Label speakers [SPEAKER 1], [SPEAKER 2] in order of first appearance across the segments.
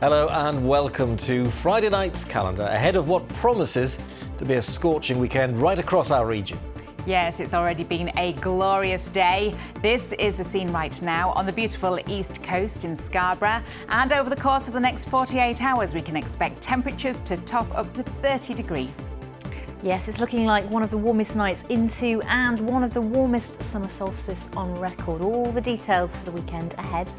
[SPEAKER 1] Hello and welcome to Friday night's calendar, ahead of what promises to be a scorching weekend right across our region.
[SPEAKER 2] Yes, it's already been a glorious day. This is the scene right now on the beautiful east coast in Scarborough. And over the course of the next 48 hours, we can expect temperatures to top up to 30 degrees.
[SPEAKER 3] Yes, it's looking like one of the warmest nights into and one of the warmest summer solstice on record. All the details for the weekend ahead.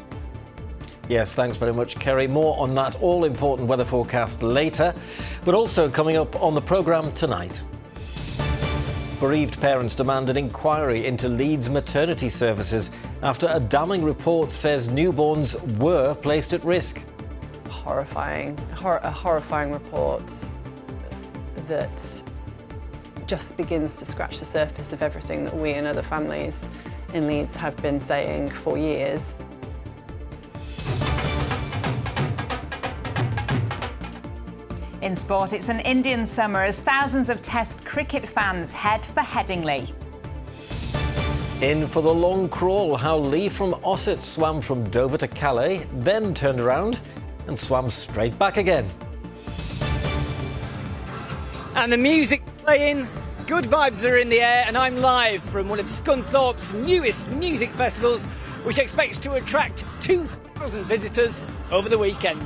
[SPEAKER 1] Yes, thanks very much, Kerry. More on that all-important weather forecast later, but also coming up on the programme tonight. Bereaved parents demand an inquiry into Leeds maternity services after a damning report says newborns were placed at risk.
[SPEAKER 4] Horrifying, a horrifying report that just begins to scratch the surface of everything that we and other families in Leeds have been saying for years.
[SPEAKER 2] In sport, it's an Indian summer as thousands of Test cricket fans head for Headingley.
[SPEAKER 1] In for the long crawl, how Lee from Ossett swam from Dover to Calais, then turned around and swam straight back again.
[SPEAKER 5] And the music's playing, good vibes are in the air, and I'm live from one of Scunthorpe's newest music festivals, which expects to attract 2,000 visitors over the weekend.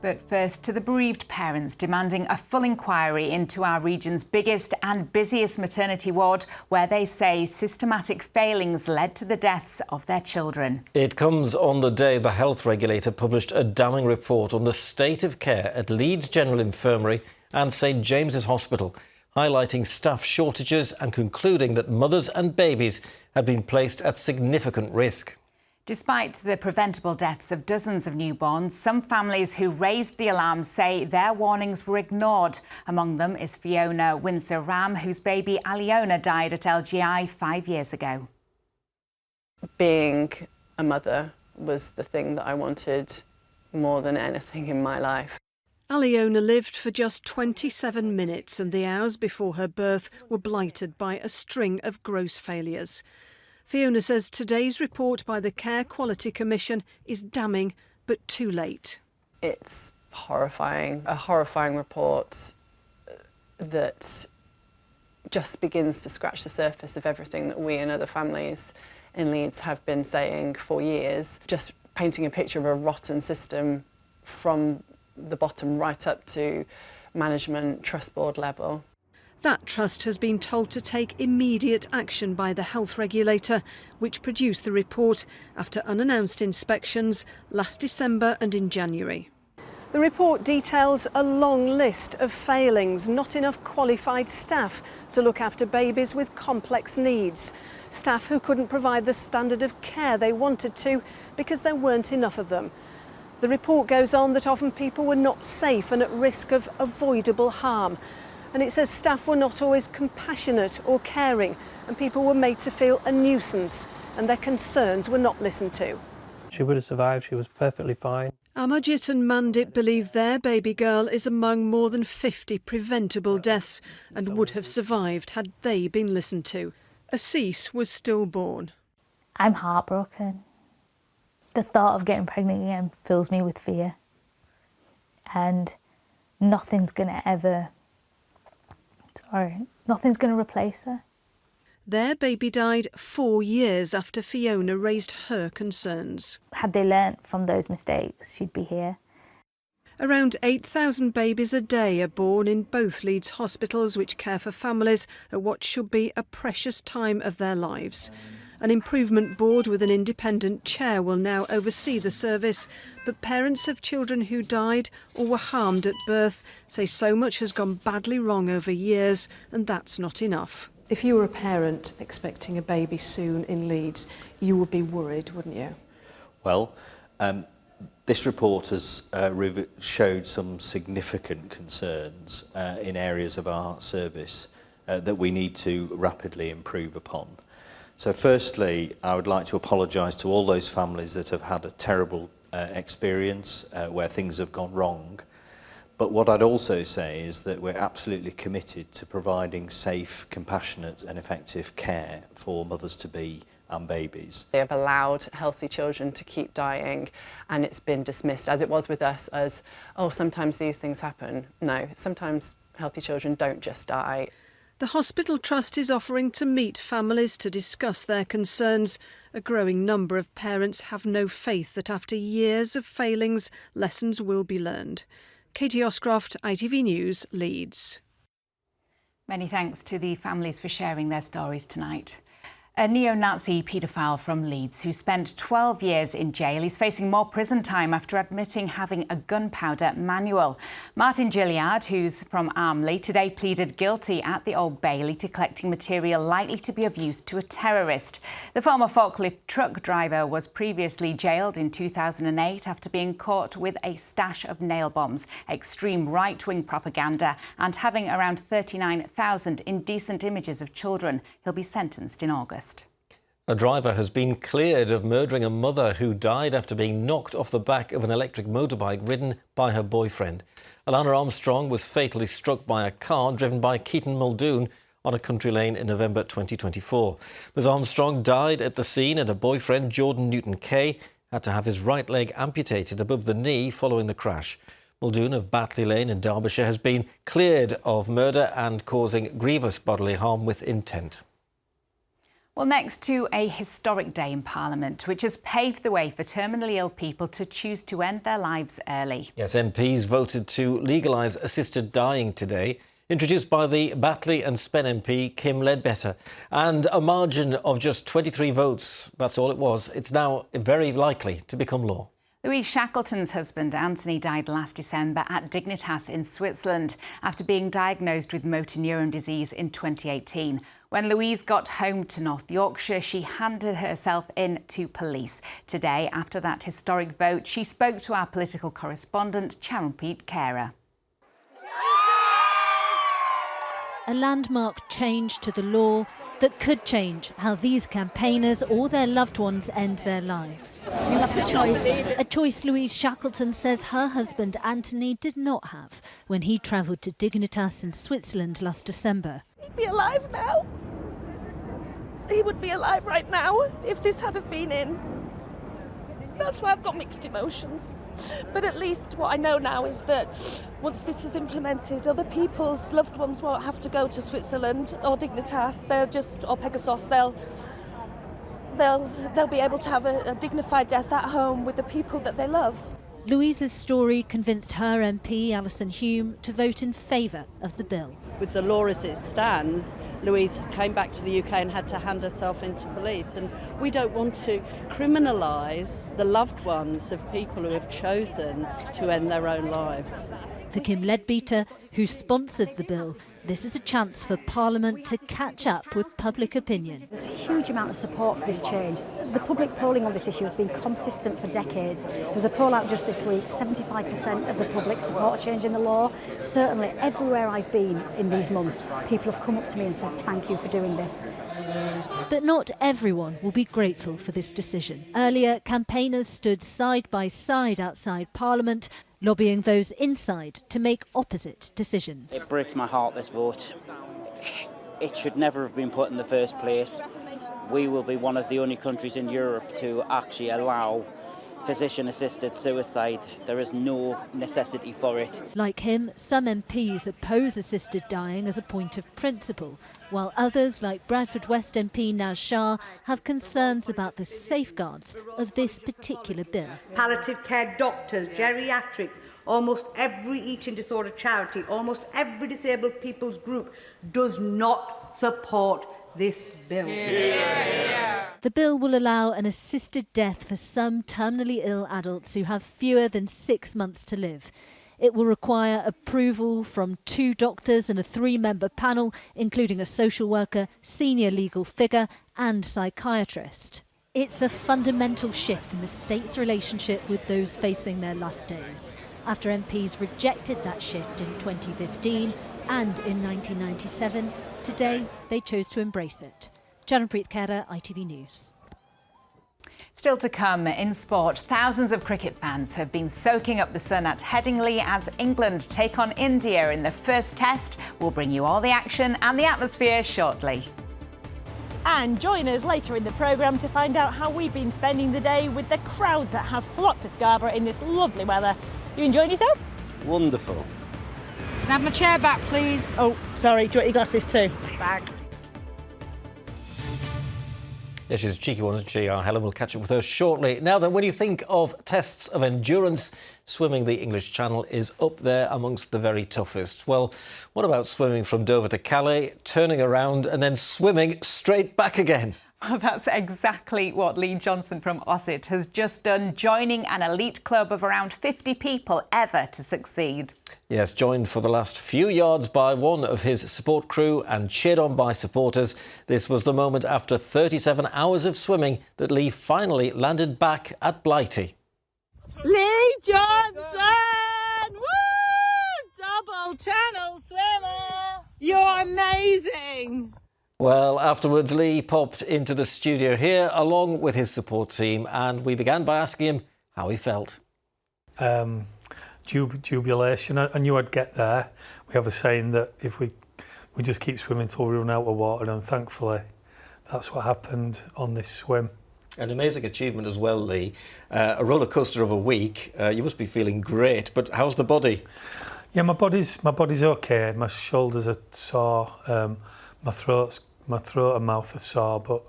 [SPEAKER 2] But first, to the bereaved parents demanding a full inquiry into our region's biggest and busiest maternity ward, where they say systematic failings led to the deaths of their children.
[SPEAKER 1] It comes on the day the health regulator published a damning report on the state of care at Leeds General Infirmary and St James's Hospital, highlighting staff shortages and concluding that mothers and babies had been placed at significant risk.
[SPEAKER 2] Despite the preventable deaths of dozens of newborns, some families who raised the alarm say their warnings were ignored. Among them is Fiona Windsor-Ram, whose baby Aliona died at LGI 5 years ago.
[SPEAKER 4] Being a mother was the thing that I wanted more than anything in my life.
[SPEAKER 6] Aliona lived for just 27 minutes, and the hours before her birth were blighted by a string of gross failures. Fiona says today's report by the Care Quality Commission is damning, but too late.
[SPEAKER 4] It's horrifying, a horrifying report that just begins to scratch the surface of everything that we and other families in Leeds have been saying for years, just painting a picture of a rotten system from the bottom right up to management, trust board level.
[SPEAKER 6] That trust has been told to take immediate action by the health regulator, which produced the report after unannounced inspections last December and in January. The report details a long list of failings, not enough qualified staff to look after babies with complex needs, staff who couldn't provide the standard of care they wanted to because there weren't enough of them. The report goes on that often people were not safe and at risk of avoidable harm. And it says staff were not always compassionate or caring, and people were made to feel a nuisance and their concerns were not listened to.
[SPEAKER 7] She would have survived, she was perfectly fine.
[SPEAKER 6] Amajit and Mandit believe their baby girl is among more than 50 preventable deaths and would have survived had they been listened to. Assis was stillborn.
[SPEAKER 3] I'm heartbroken. The thought of getting pregnant again fills me with fear. And nothing's going to replace her.
[SPEAKER 6] Their baby died 4 years after Fiona raised her concerns.
[SPEAKER 3] Had they learnt from those mistakes, she'd be here.
[SPEAKER 6] Around 8,000 babies a day are born in both Leeds hospitals, which care for families at what should be a precious time of their lives. An improvement board with an independent chair will now oversee the service, but parents of children who died or were harmed at birth say so much has gone badly wrong over years, and that's not enough. If you were a parent expecting a baby soon in Leeds, you would be worried, wouldn't you?
[SPEAKER 8] Well, this report has showed some significant concerns in areas of our service that we need to rapidly improve upon. So firstly, I would like to apologise to all those families that have had a terrible experience where things have gone wrong. But what I'd also say is that we're absolutely committed to providing safe, compassionate and effective care for mothers-to-be and babies.
[SPEAKER 4] They have allowed healthy children to keep dying, and it's been dismissed, as it was with us, as, oh, sometimes these things happen. No, sometimes healthy children don't just die.
[SPEAKER 6] The Hospital Trust is offering to meet families to discuss their concerns. A growing number of parents have no faith that after years of failings, lessons will be learned. Katie Oscroft, ITV News, Leeds.
[SPEAKER 2] Many thanks to the families for sharing their stories tonight. A neo-Nazi paedophile from Leeds who spent 12 years in jail is facing more prison time after admitting having a gunpowder manual. Martin Gilliard, who's from Armley, today pleaded guilty at the Old Bailey to collecting material likely to be of use to a terrorist. The former forklift truck driver was previously jailed in 2008 after being caught with a stash of nail bombs, extreme right-wing propaganda and having around 39,000 indecent images of children. He'll be sentenced in August.
[SPEAKER 1] A driver has been cleared of murdering a mother who died after being knocked off the back of an electric motorbike ridden by her boyfriend. Alana Armstrong was fatally struck by a car driven by Keaton Muldoon on a country lane in November 2024. Ms Armstrong died at the scene and her boyfriend, Jordan Newton-Kay, had to have his right leg amputated above the knee following the crash. Muldoon of Batley Lane in Derbyshire has been cleared of murder and causing grievous bodily harm with intent.
[SPEAKER 2] Well, next to a historic day in Parliament, which has paved the way for terminally ill people to choose to end their lives early.
[SPEAKER 1] Yes, MPs voted to legalise assisted dying today, introduced by the Batley and Spen MP Kim Ledbetter. And a margin of just 23 votes, that's all it was. It's now very likely to become law.
[SPEAKER 2] Louise Shackleton's husband, Anthony, died last December at Dignitas in Switzerland after being diagnosed with motor neuron disease in 2018. When Louise got home to North Yorkshire, she handed herself in to police. Today, after that historic vote, she spoke to our political correspondent, Charanpreet Kaur.
[SPEAKER 9] A landmark change to the law that could change how these campaigners or their loved ones end their lives.
[SPEAKER 10] You have the choice.
[SPEAKER 9] A choice Louise Shackleton says her husband Anthony did not have when he travelled to Dignitas in Switzerland last December.
[SPEAKER 10] He'd be alive now. He would be alive right now if this had have been in. That's why I've got mixed emotions. But at least what I know now is that once this is implemented, other people's loved ones won't have to go to Switzerland or Dignitas. Or Pegasus. They'll be able to have a dignified death at home with the people that they love.
[SPEAKER 9] Louise's story convinced her MP, Alison Hume, to vote in favour of the bill.
[SPEAKER 11] With the law as it stands, Louise came back to the UK and had to hand herself into police. And we don't want to criminalise the loved ones of people who have chosen to end their own lives.
[SPEAKER 9] For Kim Ledbetter, who sponsored the bill, this is a chance for Parliament to catch up with public opinion.
[SPEAKER 12] There's a huge amount of support for this change. The public polling on this issue has been consistent for decades. There was a poll out just this week, 75% of the public support a change in the law. Certainly everywhere I've been in these months, people have come up to me and said thank you for doing this.
[SPEAKER 9] But not everyone will be grateful for this decision. Earlier, campaigners stood side by side outside Parliament, lobbying those inside to make opposite decisions.
[SPEAKER 13] It breaks my heart, this vote. It should never have been put in the first place. We will be one of the only countries in Europe to actually allow physician-assisted suicide. There is no necessity for it.
[SPEAKER 9] Like him, some MPs oppose assisted dying as a point of principle, while others, like Bradford West MP Naz Shah, have concerns about the safeguards of this particular bill.
[SPEAKER 14] Palliative care doctors, geriatrics, almost every eating disorder charity, almost every disabled people's group does not support this bill.
[SPEAKER 9] The bill will allow an assisted death for some terminally ill adults who have fewer than 6 months to live. It will require approval from 2 doctors and a 3-member panel, including a social worker, senior legal figure and psychiatrist. It's a fundamental shift in the state's relationship with those facing their last days. After MPs rejected that shift in 2015 and in 1997, today they chose to embrace it. Charanpreet Kaur, ITV News.
[SPEAKER 2] Still to come in sport, thousands of cricket fans have been soaking up the sun at Headingley as England take on India in the first test. We'll bring you all the action and the atmosphere shortly.
[SPEAKER 15] And join us later in the programme to find out how we've been spending the day with the crowds that have flocked to Scarborough in this lovely weather. You enjoying yourself?
[SPEAKER 16] Wonderful.
[SPEAKER 15] Can I have my chair back, please? Oh, sorry. Do you want your glasses too? Back.
[SPEAKER 1] Yeah, she's a cheeky one, isn't she? Helen will catch up with her shortly. Now then, when you think of tests of endurance, swimming the English Channel is up there amongst the very toughest. Well, what about swimming from Dover to Calais, turning around and then swimming straight back again?
[SPEAKER 2] Well, that's exactly what Lee Johnson from Osset has just done, joining an elite club of around 50 people ever to succeed.
[SPEAKER 1] Yes, joined for the last few yards by one of his support crew and cheered on by supporters. This was the moment after 37 hours of swimming that Lee finally landed back at Blighty.
[SPEAKER 15] Lee Johnson! Woo! Double channel swimmer! You're amazing!
[SPEAKER 1] Well, afterwards, Lee popped into the studio here along with his support team, and we began by asking him how he felt.
[SPEAKER 7] Jubilation. I knew I'd get there. We have a saying that if we just keep swimming till we run out of water, and thankfully that's what happened on this swim.
[SPEAKER 1] An amazing achievement as well, Lee. A roller coaster of a week. You must be feeling great, but how's the body?
[SPEAKER 7] Yeah, my body's okay. My shoulders are sore. My throat and mouth are sore, but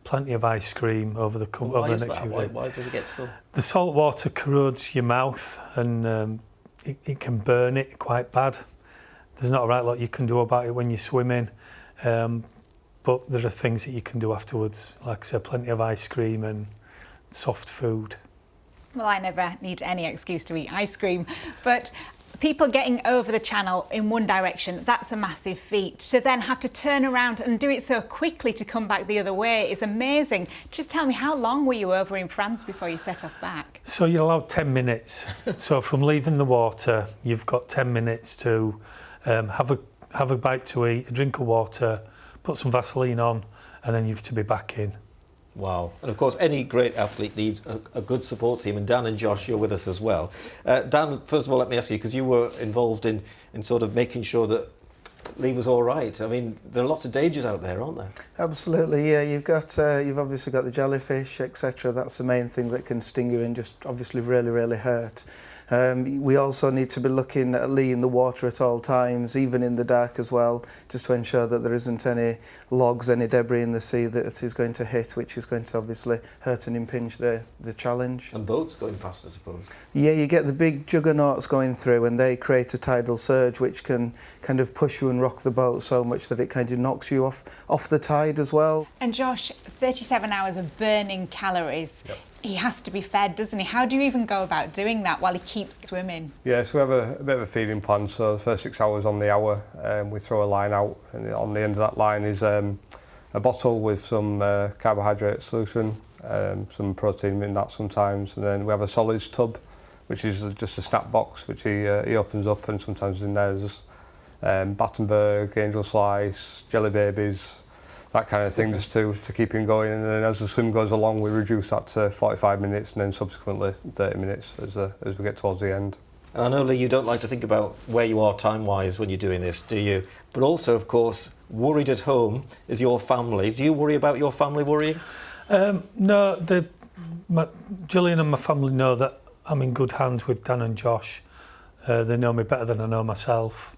[SPEAKER 7] plenty of ice cream over the next few days.
[SPEAKER 1] Why does it get so?
[SPEAKER 7] The salt water corrodes your mouth, and it can burn it quite bad. There's not a right lot you can do about it when you're swimming, but there are things that you can do afterwards. Like I said, plenty of ice cream and soft food.
[SPEAKER 2] Well, I never need any excuse to eat ice cream, but people getting over the channel in one direction, that's a massive feat. To then have to turn around and do it so quickly to come back the other way is amazing. Just tell me, how long were you over in France before you set off back?
[SPEAKER 7] So you're allowed 10 minutes. So from leaving the water, you've got 10 minutes to have a bite to eat, a drink of water, put some Vaseline on, and then you've to be back in.
[SPEAKER 1] Wow. And of course, any great athlete needs a good support team. And Dan and Josh, you're with us as well. Dan, first of all, let me ask you, because you were involved in sort of making sure that Lee was all right. I mean, there are lots of dangers out there, aren't there?
[SPEAKER 17] Absolutely, yeah. You've obviously got the jellyfish, etc. That's the main thing that can sting you and just obviously really, really hurt. We also need to be looking at Lee in the water at all times, even in the dark as well, just to ensure that there isn't any logs, any debris in the sea that is going to hit, which is going to obviously hurt and impinge the challenge.
[SPEAKER 1] And boats going past, I suppose.
[SPEAKER 17] Yeah, you get the big juggernauts going through and they create a tidal surge which can kind of push you and rock the boat so much that it kind of knocks you off the tide as well.
[SPEAKER 2] And Josh, 37 hours of burning calories.
[SPEAKER 18] Yep.
[SPEAKER 2] He has to be fed, doesn't he? How do you even go about doing that while he keeps swimming?
[SPEAKER 18] Yeah, so we have a bit of a feeding plan. So the first 6 hours on the hour, we throw a line out, and on the end of that line is a bottle with some carbohydrate solution, some protein in that sometimes, and then we have a solids tub, which is just a snap box, which he opens up, and sometimes in there's Battenberg, Angel Slice, Jelly Babies, that kind of thing, just to keep him going. And then as the swim goes along, we reduce that to 45 minutes and then subsequently 30 minutes as we get towards the end.
[SPEAKER 1] And I know, Lee, you don't like to think about where you are time-wise when you're doing this, do you? But also, of course, worried at home is your family. Do you worry about your family worrying?
[SPEAKER 7] No, Gillian and my family know that I'm in good hands with Dan and Josh. They know me better than I know myself.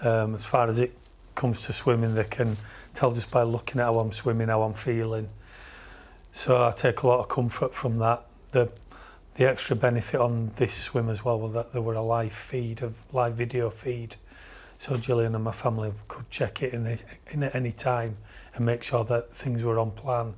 [SPEAKER 7] As far as it comes to swimming, they can tell just by looking at how I'm swimming, how I'm feeling. So I take a lot of comfort from that. The extra benefit on this swim as well was that there were a live video feed. So Gillian and my family could check it in at any time and make sure that things were on plan.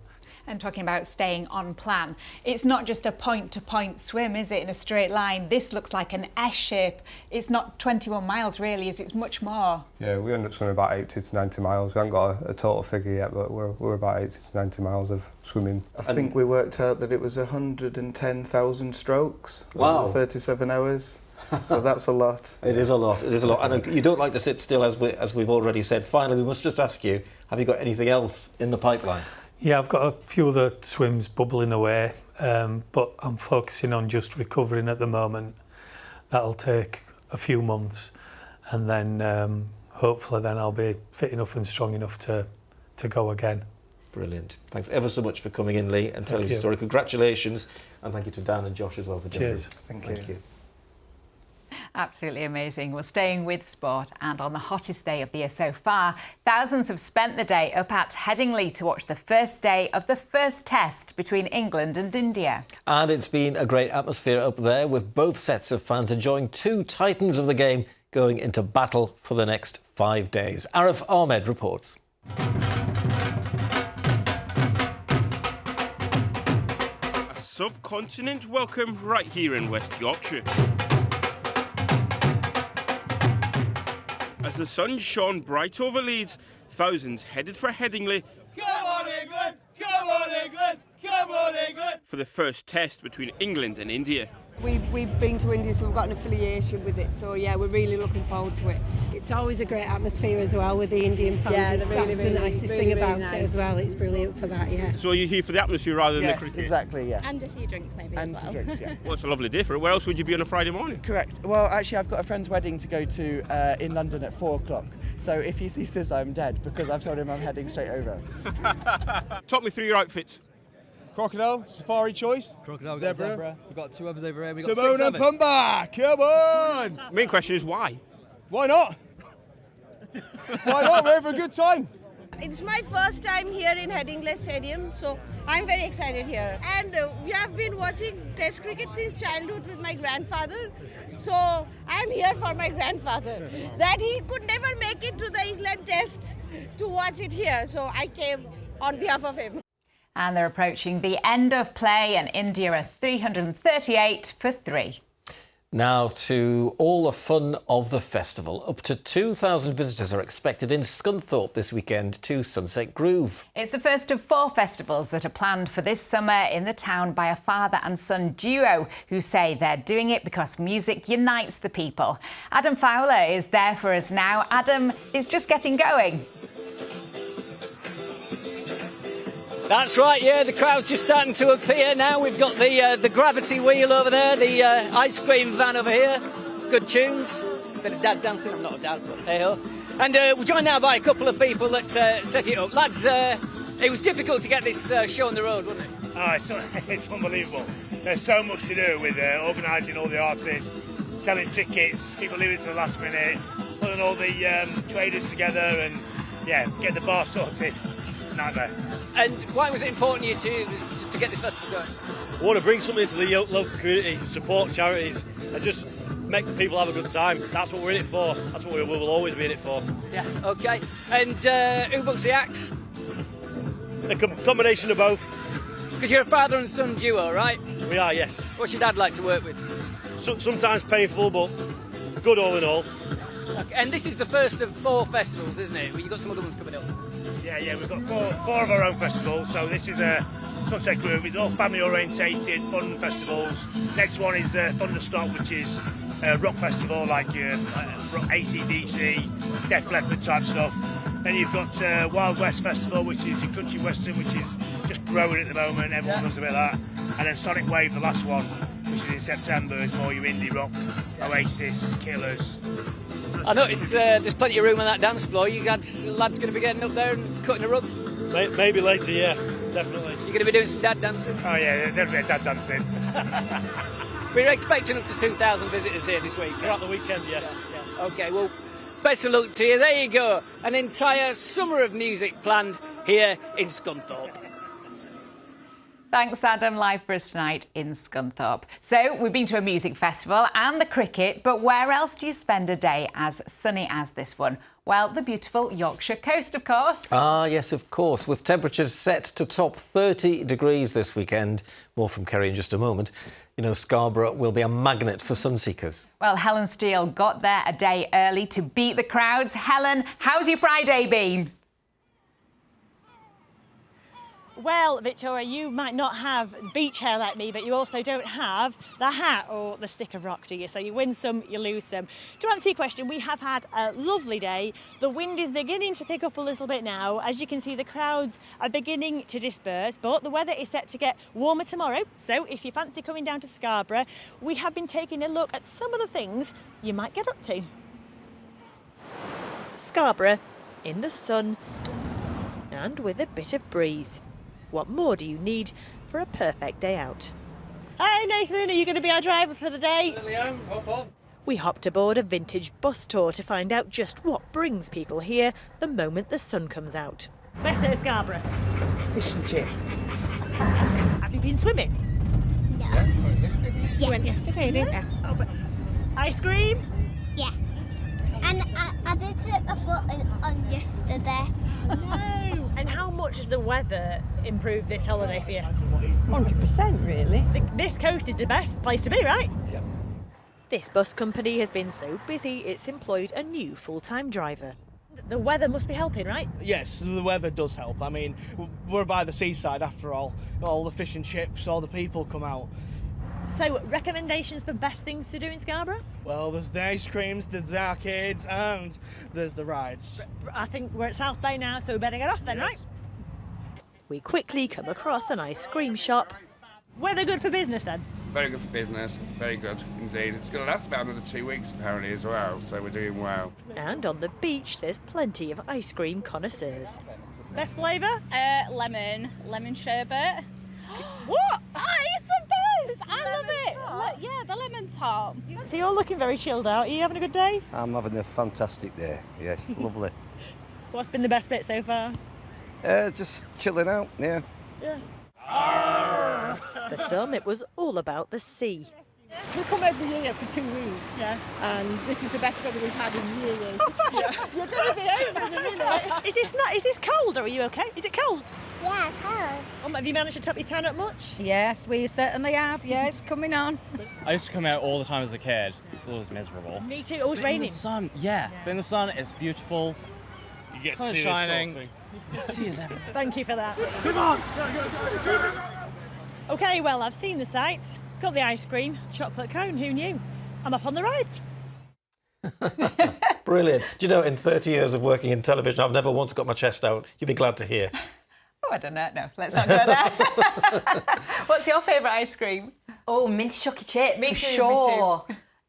[SPEAKER 2] And talking about staying on plan, it's not just a point-to-point swim, is it, in a straight line? This looks like an S shape. It's not 21 miles, really, is it? It's much more.
[SPEAKER 18] Yeah, we end up swimming about 80 to 90 miles. We haven't got a total figure yet, but we're about 80 to 90 miles of swimming.
[SPEAKER 17] I think we worked out that it was 110,000 strokes over 37 hours. So that's a lot.
[SPEAKER 1] It is a lot. It is a lot. And you don't like to sit still, as we've already said. Finally, we must just ask you, have you got anything else in the pipeline?
[SPEAKER 7] Yeah, I've got a few other swims bubbling away. but I'm focusing on just recovering at the moment. That'll take a few months, and then hopefully then I'll be fit enough and strong enough to go again.
[SPEAKER 1] Brilliant. Thanks ever so much for coming in, Lee, and telling us the story. Congratulations, and thank you to Dan and Josh as well for joining us.
[SPEAKER 17] Thank you.
[SPEAKER 2] Absolutely amazing. We're staying with sport, and on the hottest day of the year so far, thousands have spent the day up at Headingley to watch the first day of the first test between England and India.
[SPEAKER 1] And it's been a great atmosphere up there, with both sets of fans enjoying two titans of the game going into battle for the next 5 days. Arif Ahmed reports.
[SPEAKER 16] A subcontinent welcome right here in West Yorkshire. As the sun shone bright over Leeds, thousands headed for Headingley.
[SPEAKER 19] Come on, England! Come on, England! Come on, England!
[SPEAKER 16] For the first test between England and India.
[SPEAKER 20] We've been to India, so we've got an affiliation with it. So yeah, we're really looking forward to it.
[SPEAKER 21] It's always a great atmosphere as well with the Indian fans.
[SPEAKER 20] Yeah,
[SPEAKER 21] That's the nicest thing about it as well. It's brilliant for that, yeah.
[SPEAKER 16] So are you here for the atmosphere rather than the cricket?
[SPEAKER 22] Yes, exactly, yes.
[SPEAKER 23] And a few drinks maybe
[SPEAKER 22] and
[SPEAKER 23] as well.
[SPEAKER 22] some drinks, yeah.
[SPEAKER 16] Well, it's a lovely day for it. Where else would you be on a Friday morning?
[SPEAKER 22] Correct. Well, actually, I've got a friend's wedding to go to in London at 4 o'clock. So if he sees this, I'm dead, because I've told him I'm heading straight over.
[SPEAKER 16] Talk me through your outfits.
[SPEAKER 22] Crocodile, safari choice.
[SPEAKER 24] Crocodile,
[SPEAKER 22] zebra.
[SPEAKER 24] We've got 2 others over here. We've got
[SPEAKER 22] Timon
[SPEAKER 24] 6
[SPEAKER 22] and
[SPEAKER 24] others.
[SPEAKER 22] Pumbaa, come on!
[SPEAKER 16] Main question is why?
[SPEAKER 22] Why not? Why not? We're having a good time.
[SPEAKER 10] It's my first time here in Headingley Stadium, so I'm very excited here. And we have been watching Test cricket since childhood with my grandfather, so I'm here for my grandfather. That he could never make it to the England Test to watch it here, so I came on behalf of him.
[SPEAKER 2] And they're approaching the end of play, and India are 338 for 3.
[SPEAKER 1] Now to all the fun of the festival. Up to 2,000 visitors are expected in Scunthorpe this weekend to Sunset Groove.
[SPEAKER 2] It's the first of 4 festivals that are planned for this summer in the town by a father and son duo who say they're doing it because music unites the people. Adam Fowler is there for us now. Adam, it's just getting going.
[SPEAKER 5] That's right, yeah, the crowd's just starting to appear now. We've got the gravity wheel over there, the ice cream van over here. Good tunes, bit of dad dancing. I'm not a dad, but hey-ho. And we're joined now by a couple of people that set it up. Lads, it was difficult to get this show on the road, wasn't it?
[SPEAKER 25] Oh, it's unbelievable. There's so much to do with organising all the artists, selling tickets, people leaving to the last minute, putting all the traders together and, yeah, get the bar sorted. Nightmare.
[SPEAKER 5] And why was it important to you to get this festival going?
[SPEAKER 26] I want to bring something to the local community, support charities, and just make people have a good time. That's what we're in it for. That's what we will always be in it for.
[SPEAKER 5] Yeah, OK. And who books the acts?
[SPEAKER 26] A combination of both.
[SPEAKER 5] Because you're a father and son duo, right?
[SPEAKER 26] We are, yes.
[SPEAKER 5] What's your dad like to work with?
[SPEAKER 26] Sometimes painful, but good all in all.
[SPEAKER 5] Okay. And this is the first of 4 festivals, isn't it? You've got some other ones coming up.
[SPEAKER 25] Yeah, we've got four of our own festivals. So this is a Sunset Groove. It's all family orientated, fun festivals. Next one is Thunderstop, which is a rock festival like AC/DC, Def Leppard type stuff. Then you've got Wild West Festival, which is your country western, which is just growing at the moment. Everyone does a bit of that. And then Sonic Wave, the last one, which is in September, is more your indie rock, Oasis, Killers.
[SPEAKER 5] I noticed there's plenty of room on that dance floor. You lads going to be getting up there and cutting a rug?
[SPEAKER 26] Maybe later, yeah, definitely.
[SPEAKER 5] You're going to be doing some dad dancing?
[SPEAKER 25] Oh yeah, definitely dad dancing.
[SPEAKER 5] We're expecting up to 2,000 visitors here this week.
[SPEAKER 26] Throughout the weekend, yes.
[SPEAKER 5] Yeah. OK, well, best of luck to you. There you go. An entire summer of music planned here in Scunthorpe.
[SPEAKER 2] Thanks, Adam, live for us tonight in Scunthorpe. So, we've been to a music festival and the cricket, but where else do you spend a day as sunny as this one? Well, the beautiful Yorkshire coast, of course.
[SPEAKER 1] Ah, yes, of course, with temperatures set to top 30 degrees this weekend. More from Kerry in just a moment. You know, Scarborough will be a magnet for sun seekers.
[SPEAKER 2] Well, Helen Steele got there a day early to beat the crowds. Helen, how's your Friday been?
[SPEAKER 15] Well, Victoria, you might not have beach hair like me, but you also don't have the hat or the stick of rock, do you? So you win some, you lose some. To answer your question, we have had a lovely day. The wind is beginning to pick up a little bit now. As you can see, the crowds are beginning to disperse, but the weather is set to get warmer tomorrow. So if you fancy coming down to Scarborough, we have been taking a look at some of the things you might get up to. Scarborough, in the sun and with a bit of breeze. What more do you need for a perfect day out? Hi Nathan, are you going to be our driver for the day?
[SPEAKER 26] Certainly am. Hop on.
[SPEAKER 15] We hopped aboard a vintage bus tour to find out just what brings people here the moment the sun comes out. Best day of Scarborough?
[SPEAKER 21] Fish and chips.
[SPEAKER 15] Have you been swimming?
[SPEAKER 3] No.
[SPEAKER 15] Yeah. You went yesterday, didn't you? Oh, but ice cream?
[SPEAKER 3] Yeah. And I did hit my foot on yesterday.
[SPEAKER 15] No. And how much has the weather improved this holiday for you?
[SPEAKER 21] 100% really.
[SPEAKER 15] This coast is the best place to be, right? Yep. This bus company has been so busy it's employed a new full-time driver. The weather must be helping, right?
[SPEAKER 4] Yes, the weather does help. I mean, we're by the seaside after all. All the fish and chips, all the people come out.
[SPEAKER 15] So, recommendations for best things to do in Scarborough?
[SPEAKER 4] Well, there's the ice creams, there's the arcades, and there's the rides.
[SPEAKER 15] I think we're at South Bay now, so we better get off then, right? We quickly come across an ice cream shop. Weather good for business then?
[SPEAKER 6] Very good for business, very good indeed. It's going to last about another 2 weeks apparently as well, so we're doing well.
[SPEAKER 15] And on the beach, there's plenty of ice cream connoisseurs. Best flavour?
[SPEAKER 8] Lemon sherbet.
[SPEAKER 15] What?
[SPEAKER 8] It's the best! I love it! Yeah, the lemon top.
[SPEAKER 15] So you're looking very chilled out. Are you having a good day?
[SPEAKER 23] I'm having a fantastic day. Yes, lovely.
[SPEAKER 15] What's been the best bit so far?
[SPEAKER 23] Just chilling out, yeah.
[SPEAKER 15] Yeah. For some, it was all about the sea.
[SPEAKER 21] We come every year for 2 weeks, and this is the best weather we've had in years. You're going to be over in a minute.
[SPEAKER 15] Is this cold, or are you okay? Is it cold?
[SPEAKER 3] Yeah, cold.
[SPEAKER 15] Have you managed to top your tan up much?
[SPEAKER 24] Yes, we certainly have. Yeah, it's coming on.
[SPEAKER 27] I used to come out all the time as a kid. It was miserable.
[SPEAKER 15] Me too. Always
[SPEAKER 27] But in
[SPEAKER 15] raining.
[SPEAKER 27] the sun, yeah. But in the sun, it's beautiful.
[SPEAKER 25] You get
[SPEAKER 27] Sun
[SPEAKER 25] to
[SPEAKER 27] is
[SPEAKER 25] see this
[SPEAKER 27] shining.
[SPEAKER 25] sort of thing.
[SPEAKER 27] The sea is everywhere.
[SPEAKER 15] Thank you for that.
[SPEAKER 25] Come on!
[SPEAKER 15] Okay, well, I've seen the sights. Got the ice cream, chocolate cone, who knew? I'm up on the rides.
[SPEAKER 1] Brilliant. Do you know, in 30 years of working in television, I've never once got my chest out. You'd be glad to hear.
[SPEAKER 28] Oh, I don't know. No, let's not go there. What's your favourite ice cream?
[SPEAKER 29] Oh, minty chocolate chip,
[SPEAKER 28] Me
[SPEAKER 29] for
[SPEAKER 28] too, me
[SPEAKER 29] sure.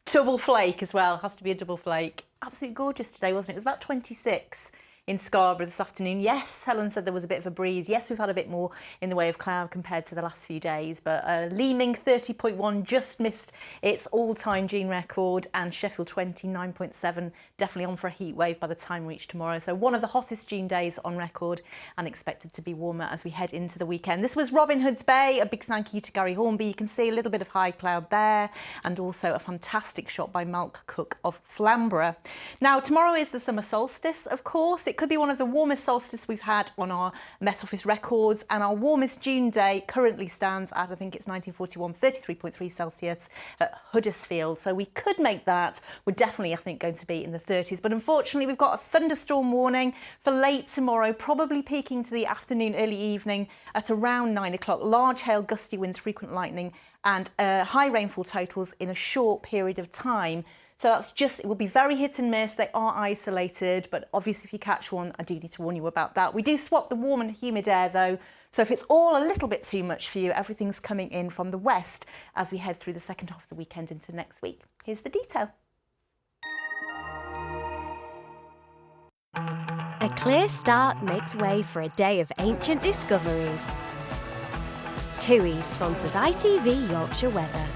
[SPEAKER 29] Double flake as well, has to be a double flake. Absolutely gorgeous today, wasn't it? It was about 26 in Scarborough this afternoon. Yes, Helen said there was a bit of a breeze. Yes, we've had a bit more in the way of cloud compared to the last few days, but Leeming 30.1 just missed its all-time June record, and Sheffield 29.7 definitely on for a heat wave by the time we reach tomorrow. So one of the hottest June days on record, and expected to be warmer as we head into the weekend. This was Robin Hood's Bay. A big thank you to Gary Hornby. You can see a little bit of high cloud there, and also a fantastic shot by Malk Cook of Flamborough. Now, tomorrow is the summer solstice, of course. It could be one of the warmest solstices we've had on our Met Office records, and our warmest June day currently stands at, I think it's 1941, 33.3 Celsius at Huddersfield. So we could make that. We're definitely, I think, going to be in the 30s. But unfortunately, we've got a thunderstorm warning for late tomorrow, probably peaking to the afternoon, early evening at around 9 o'clock. Large hail, gusty winds, frequent lightning, and high rainfall totals in a short period of time. So that's just, it will be very hit and miss. They are isolated, but obviously if you catch one, I do need to warn you about that. We do swap the warm and humid air though. So if it's all a little bit too much for you, everything's coming in from the west as we head through the second half of the weekend into next week. Here's the detail.
[SPEAKER 30] A clear start makes way for a day of ancient discoveries. TUI sponsors ITV Yorkshire Weather.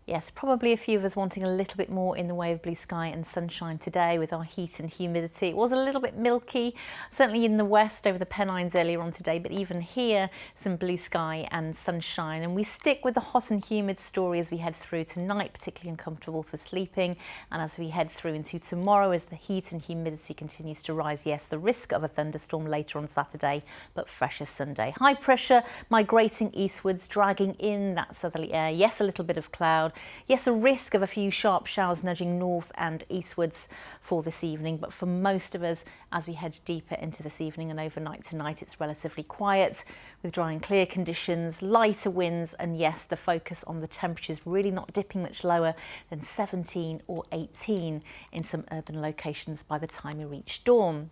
[SPEAKER 29] Yes, probably a few of us wanting a little bit more in the way of blue sky and sunshine today with our heat and humidity. It was a little bit milky, certainly in the west over the Pennines earlier on today, but even here, some blue sky and sunshine. And we stick with the hot and humid story as we head through tonight, particularly uncomfortable for sleeping. And as we head through into tomorrow, as the heat and humidity continues to rise, yes, the risk of a thunderstorm later on Saturday, but fresh as Sunday. High pressure migrating eastwards, dragging in that southerly air. Yes, a little bit of cloud, Yes, a risk of a few sharp showers nudging north and eastwards for this evening, but for most of us, as we head deeper into this evening and overnight tonight, it's relatively quiet with dry and clear conditions, lighter winds, and yes, the focus on the temperatures really not dipping much lower than 17 or 18 in some urban locations by the time we reach dawn.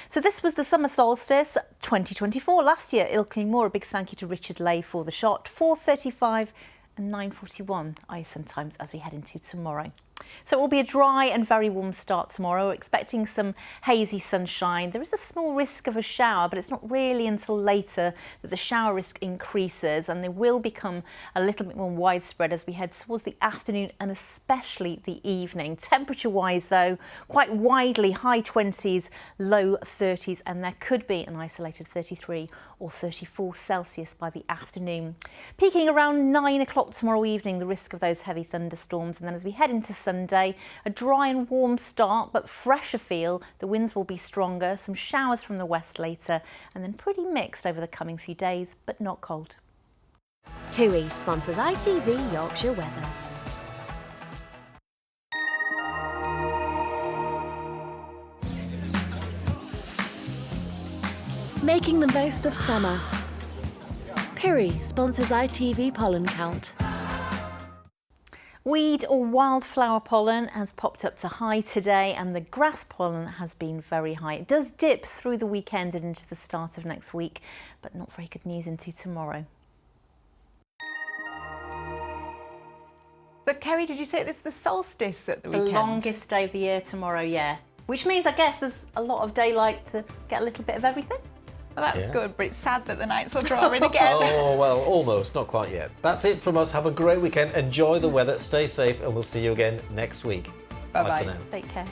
[SPEAKER 29] So this was the summer solstice 2024 last year. Ilkley Moor, a big thank you to Richard Lay for the shot. 4:35 and 9:41 ISM times as we head into tomorrow. So it will be a dry and very warm start tomorrow. We're expecting some hazy sunshine. There is a small risk of a shower, but it's not really until later that the shower risk increases, and they will become a little bit more widespread as we head towards the afternoon and especially the evening. Temperature-wise, though, quite widely high 20s, low 30s, and there could be an isolated 33 or 34 Celsius by the afternoon. Peaking around 9 o'clock tomorrow evening, the risk of those heavy thunderstorms, and then as we head into Sunday, a dry and warm start but fresher feel. The winds will be stronger, some showers from the west later, and then pretty mixed over the coming few days, but not cold.
[SPEAKER 30] TUI sponsors ITV Yorkshire Weather. Making the most of summer. Piri sponsors ITV Pollen Count.
[SPEAKER 29] Weed or wildflower pollen has popped up to high today, and the grass pollen has been very high. It does dip through the weekend and into the start of next week, but not very good news into tomorrow.
[SPEAKER 2] So, Kerry, did you say this is the solstice at the weekend?
[SPEAKER 29] The longest day of the year tomorrow, yeah. Which means, I guess, there's a lot of daylight to get a little bit of everything.
[SPEAKER 2] Well, that's good, but it's sad that the nights will draw in again.
[SPEAKER 1] Oh, well, almost, not quite yet. That's it from us. Have a great weekend. Enjoy the weather, stay safe, and we'll see you again next week.
[SPEAKER 2] Bye-bye.
[SPEAKER 1] Bye for now.
[SPEAKER 29] Take care.